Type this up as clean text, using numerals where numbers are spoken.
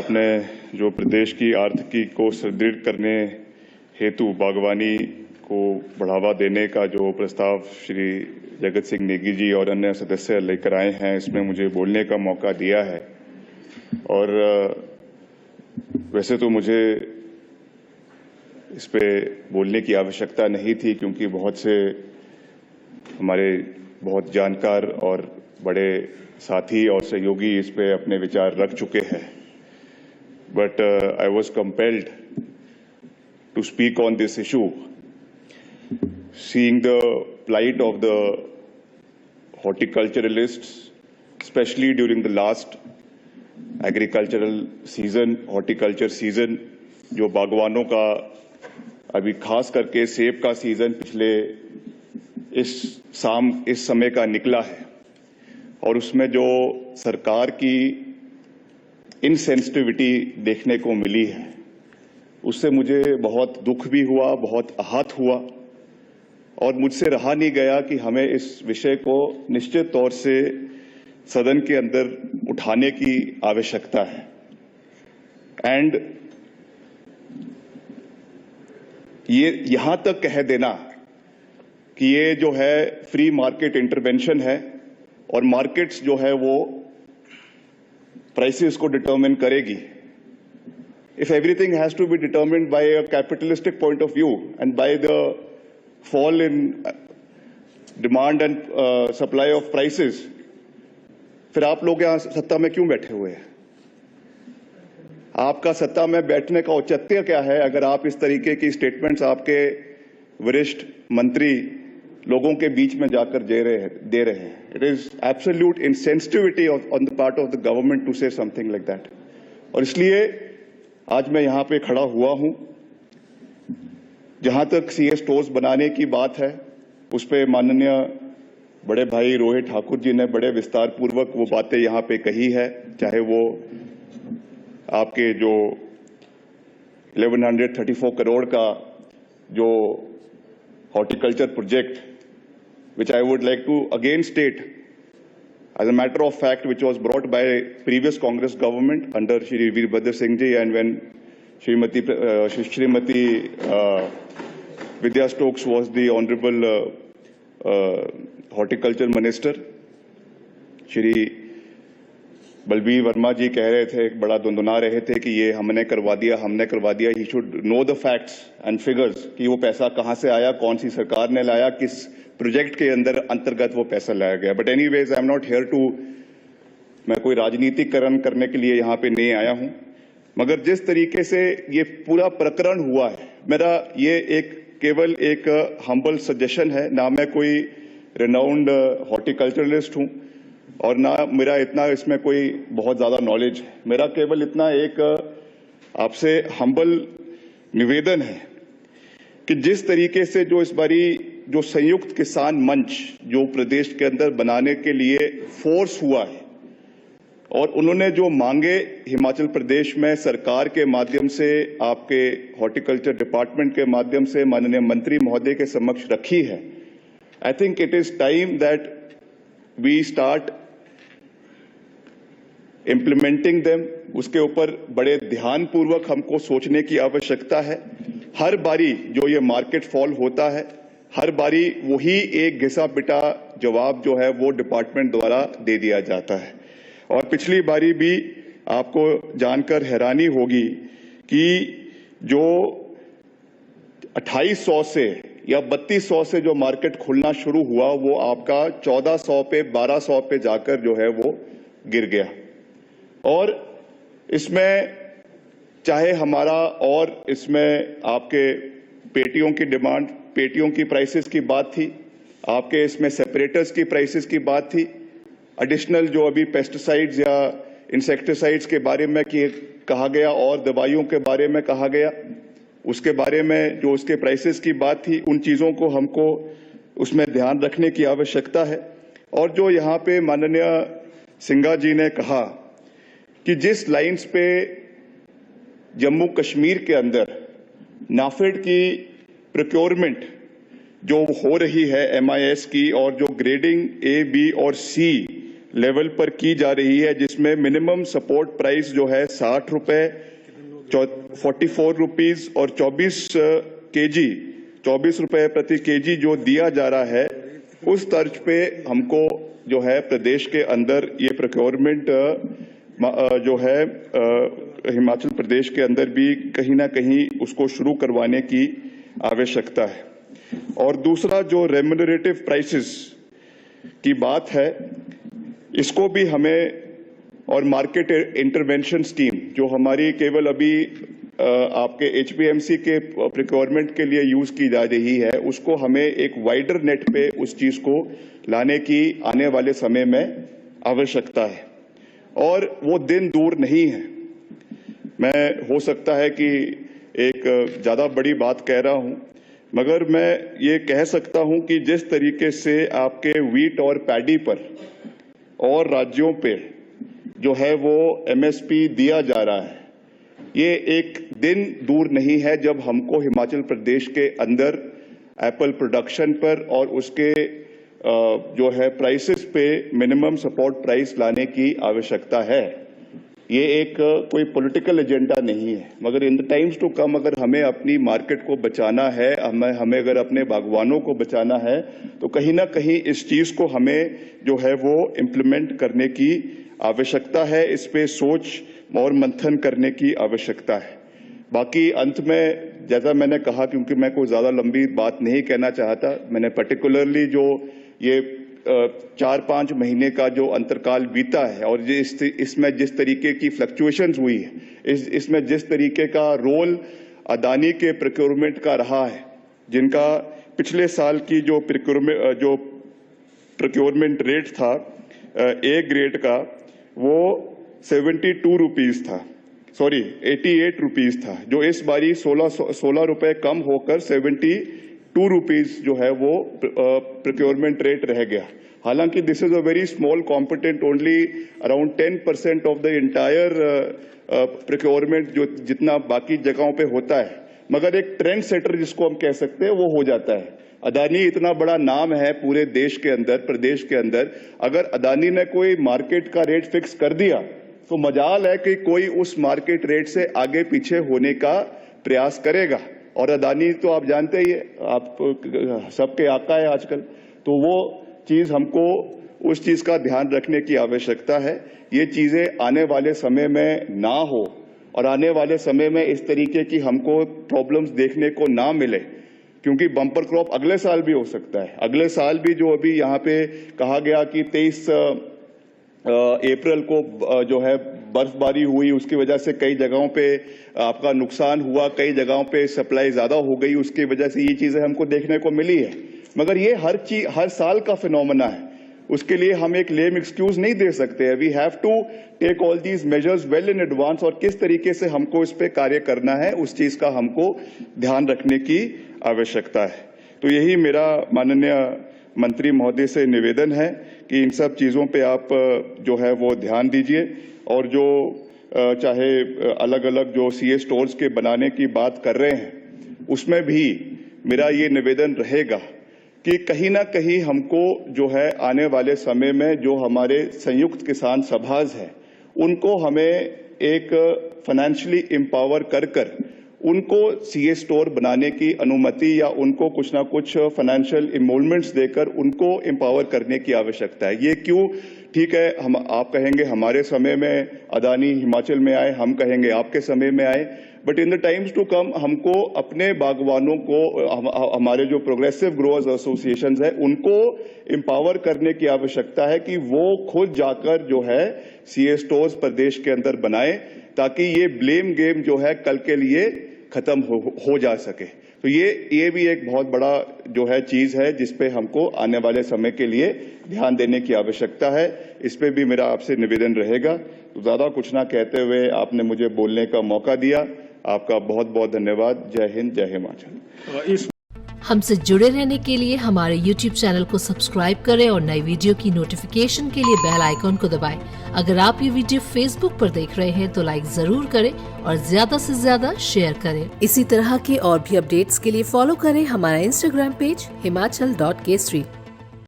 आपने जो प्रदेश की आर्थिकी को सुदृढ़ करने हेतु बागवानी को बढ़ावा देने का जो प्रस्ताव श्री जगत सिंह नेगी जी और अन्य सदस्य लेकर आए हैं, इसमें मुझे बोलने का मौका दिया है। और वैसे तो मुझे इस पे बोलने की आवश्यकता नहीं थी, क्योंकि बहुत से हमारे बहुत जानकार और बड़े साथी और सहयोगी इस पे अपने विचार रख चुके हैं। But I was compelled to speak on this issue, seeing the plight of the horticulturalists, especially during the last agricultural season, horticulture season, जो बागवानों का अभी खास करके सेब का सीजन पिछले इस समय का निकला है, और उसमें जो सरकार की इनसेंसिटिविटी देखने को मिली है, उससे मुझे बहुत दुख भी हुआ, बहुत आहत हुआ, और मुझसे रहा नहीं गया कि हमें इस विषय को निश्चित तौर से सदन के अंदर उठाने की आवश्यकता है। एंड ये यहां तक कह देना कि ये जो है फ्री मार्केट इंटरवेंशन है, और मार्केट्स जो है वो प्राइसेस को डिटरमिन करेगी। If everything has to be determined by a capitalistic point of view and by the fall in demand and supply of prices, फिर आप लोग यहाँ सत्ता में क्यों बैठे हुए हैं? आपका सत्ता में बैठने का औचित्य क्या है अगर आप इस तरीके की स्टेटमेंट्स आपके वरिष्ठ मंत्री लोगों के बीच में जाकर दे रहे हैं? It is absolute insensitivity on the part of the government to say something like that. और इसलिए आज मैं यहाँ पे खड़ा हुआ हूँ। जहाँ तक सीए स्टोर्स बनाने की बात है, उस पे माननीय बड़े भाई रोहित ठाकुर जी ने बड़े विस्तार पूर्वक वो बातें यहाँ पे कही है, चाहे वो आपके जो 1134 करोड़ का जो horticulture project, which I would like to again state as a matter of fact, which was brought by previous Congress government under Shri Veerbhadra Singh ji, and when Shrimati Vidya Stokes was the Honorable Horticulture Minister, Shri Balbir Verma ji कह रहे थे, बड़ा दुनदुना रहे थे कि ये हमने करवा दिया। He should know the facts and figures कि वो पैसा कहाँ से आया, कौन सी सरकार ने लाया, किस प्रोजेक्ट के अंतर्गत वो पैसा लाया गया। But anyways, I am not here to, मैं कोई राजनीतिकरण करने के लिए यहाँ पे नहीं आया हूँ, मगर जिस तरीके से ये पूरा प्रकरण हुआ है, मेरा ये केवल एक हम्बल सजेशन है। ना मैं कोई रिनाउंड हॉर्टिकल्चरलिस्ट हूँ और ना मेरा इतना इसमें कोई बहुत ज्यादा नॉलेज है। मेरा केवल इतना एक आपसे हम्बल निवेदन है कि जिस तरीके से जो इस बारी जो संयुक्त किसान मंच जो प्रदेश के अंदर बनाने के लिए फोर्स हुआ है, और उन्होंने जो मांगे हिमाचल प्रदेश में सरकार के माध्यम से, आपके हॉर्टिकल्चर डिपार्टमेंट के माध्यम से माननीय मंत्री महोदय के समक्ष रखी है, I think it is time that we start implementing them. उसके ऊपर बड़े ध्यानपूर्वक हमको सोचने की आवश्यकता है। हर बारी जो ये मार्केट फॉल होता है, हर बारी वही एक घिसा पिटा जवाब जो है वो डिपार्टमेंट द्वारा दे दिया जाता है। और पिछली बारी भी आपको जानकर हैरानी होगी कि जो 2800 से या 3200 से जो मार्केट खुलना शुरू हुआ, वो आपका 1400 पे 1200 पे जाकर जो है वो गिर गया। और इसमें चाहे हमारा, और इसमें आपके पेटियों की डिमांड, पेटियों की प्राइसेस की बात थी, आपके इसमें सेपरेटर्स की प्राइसेस की बात थी, एडिशनल जो अभी पेस्टिसाइड्स या इंसेक्टिसाइड्स के बारे में कहा गया और दवाइयों के बारे में कहा गया, उसके बारे में जो उसके प्राइसेस की बात थी, उन चीज़ों को हमको उसमें ध्यान रखने की आवश्यकता है। और जो यहाँ पे माननीय सिंघा जी ने कहा कि जिस लाइंस पे जम्मू कश्मीर के अंदर नाफेड की प्रोक्योरमेंट जो हो रही है MIS की, और जो ग्रेडिंग A, B और C लेवल पर की जा रही है, जिसमें मिनिमम सपोर्ट प्राइस जो है 60 रुपए, 44 रुपीज और 24 रुपए प्रति केजी जो दिया जा रहा है, उस तर्ज पे हमको जो है प्रदेश के अंदर ये प्रोक्योरमेंट जो है हिमाचल प्रदेश के अंदर भी कहीं ना कहीं उसको शुरू करवाने की आवश्यकता है। और दूसरा जो रेम्यूनरेटिव प्राइसेस की बात है, इसको भी हमें, और मार्केट इंटरवेंशन स्कीम जो हमारी केवल अभी आपके एचपीएमसी के प्रोक्योरमेंट के लिए यूज की जा रही है, उसको हमें एक वाइडर नेट पे उस चीज को लाने की आने वाले समय में आवश्यकता है। और वो दिन दूर नहीं है। मैं हो सकता है कि एक ज्यादा बड़ी बात कह रहा हूं, मगर मैं ये कह सकता हूं कि जिस तरीके से आपके व्हीट और पैडी पर और राज्यों पे जो है वो एमएसपी दिया जा रहा है, ये एक दिन दूर नहीं है जब हमको हिमाचल प्रदेश के अंदर एप्पल प्रोडक्शन पर और उसके जो है प्राइसेस पे मिनिमम सपोर्ट प्राइस लाने की आवश्यकता है। ये एक कोई पॉलिटिकल एजेंडा नहीं है, मगर in the times to come अगर हमें अपनी मार्केट को बचाना है, हमें अगर अपने बागवानों को बचाना है, तो कहीं ना कहीं इस चीज को हमें जो है वो इम्प्लीमेंट करने की आवश्यकता है। इस पे सोच और मंथन करने की आवश्यकता है। बाकी अंत में जैसा मैंने कहा, क्योंकि मैं कोई ज्यादा लंबी बात नहीं कहना चाहता, मैंने पर्टिकुलरली जो ये 4-5 महीने का जो अंतरकाल बीता है और इसमें जिस तरीके की फ्लक्चुएशंस हुई है, इसमें जिस तरीके का रोल अदानी के प्रोक्योरमेंट का रहा है, जिनका पिछले साल की जो प्रोक्योरमेंट रेट था ए ग्रेड का, वो 72 रुपीज था, 88 रुपीज था, जो इस बारी 16 रुपए कम होकर 72 रुपीज जो है वो प्रोक्योरमेंट रेट रह गया। हालांकि this is a very small component, only around 10% of the entire procurement जो जितना बाकी जगहों पे होता है, मगर एक ट्रेंड सेटर जिसको हम कह सकते हैं वो हो जाता है। अदानी इतना बड़ा नाम है पूरे देश के अंदर, प्रदेश के अंदर, अगर अदानी ने कोई मार्केट का रेट फिक्स कर दिया तो मजाल है कि कोई उस मार्केट रेट से आगे पीछे होने का प्रयास करेगा। और अदानी तो आप जानते ही है, आप सबके आका है आजकल, तो वो चीज हमको उस चीज का ध्यान रखने की आवश्यकता है। ये चीजें आने वाले समय में ना हो और आने वाले समय में इस तरीके की हमको प्रॉब्लम्स देखने को ना मिले, क्योंकि बम्पर क्रॉप अगले साल भी हो सकता है। अगले साल भी जो अभी यहाँ पे कहा गया कि 23 अप्रैल को जो है बर्फबारी हुई, उसकी वजह से कई जगहों पे आपका नुकसान हुआ, कई जगहों पे सप्लाई ज्यादा हो गई, उसकी वजह से ये चीजें हमको देखने को मिली है। मगर ये हर साल का फिनोमेना है, उसके लिए हम एक लेम एक्सक्यूज नहीं दे सकते। We have to take all these measures well in advance, और किस तरीके से हमको इस पे कार्य करना है उस चीज का हमको ध्यान रखने की आवश्यकता है। तो यही मेरा माननीय मंत्री महोदय से निवेदन है कि इन सब चीजों पे आप जो है वो ध्यान दीजिए, और जो चाहे अलग अलग जो सीए स्टोर्स के बनाने की बात कर रहे हैं, उसमें भी मेरा ये निवेदन रहेगा कि कहीं ना कहीं हमको जो है आने वाले समय में जो हमारे संयुक्त किसान सभाज हैं, उनको हमें एक फाइनेंशियली एम्पावर कर उनको सीए स्टोर बनाने की अनुमति या उनको कुछ ना कुछ फाइनेंशियल इन्वॉल्वमेंट्स देकर उनको एम्पावर करने की आवश्यकता है। ये क्यों? ठीक है, आप कहेंगे हमारे समय में अदानी हिमाचल में आए, हम कहेंगे आपके समय में आए, but in the times to come हमको अपने बागवानों को, हमारे जो प्रोग्रेसिव ग्रोअर्स एसोसिएशन है, उनको एम्पावर करने की आवश्यकता है कि वो खुद जाकर जो है सीए स्टोर्स प्रदेश के अंदर बनाए, ताकि ये ब्लेम गेम जो है कल के लिए खत्म हो जा सके। तो ये भी एक बहुत बड़ा जो है चीज है जिसपे हमको आने वाले समय के लिए ध्यान देने की आवश्यकता है। इस पे भी मेरा आपसे निवेदन रहेगा। तो ज्यादा कुछ ना कहते हुए आपने मुझे बोलने का मौका दिया, आपका बहुत बहुत धन्यवाद। जय हिंद, जय हिमाचल। हमसे जुड़े रहने के लिए हमारे YouTube चैनल को सब्सक्राइब करें और नई वीडियो की नोटिफिकेशन के लिए बेल आइकॉन को दबाएं। अगर आप ये वीडियो Facebook पर देख रहे हैं तो लाइक जरूर करें और ज्यादा से ज्यादा शेयर करें। इसी तरह के और भी अपडेट्स के लिए फॉलो करें हमारा Instagram पेज himachal.kesri।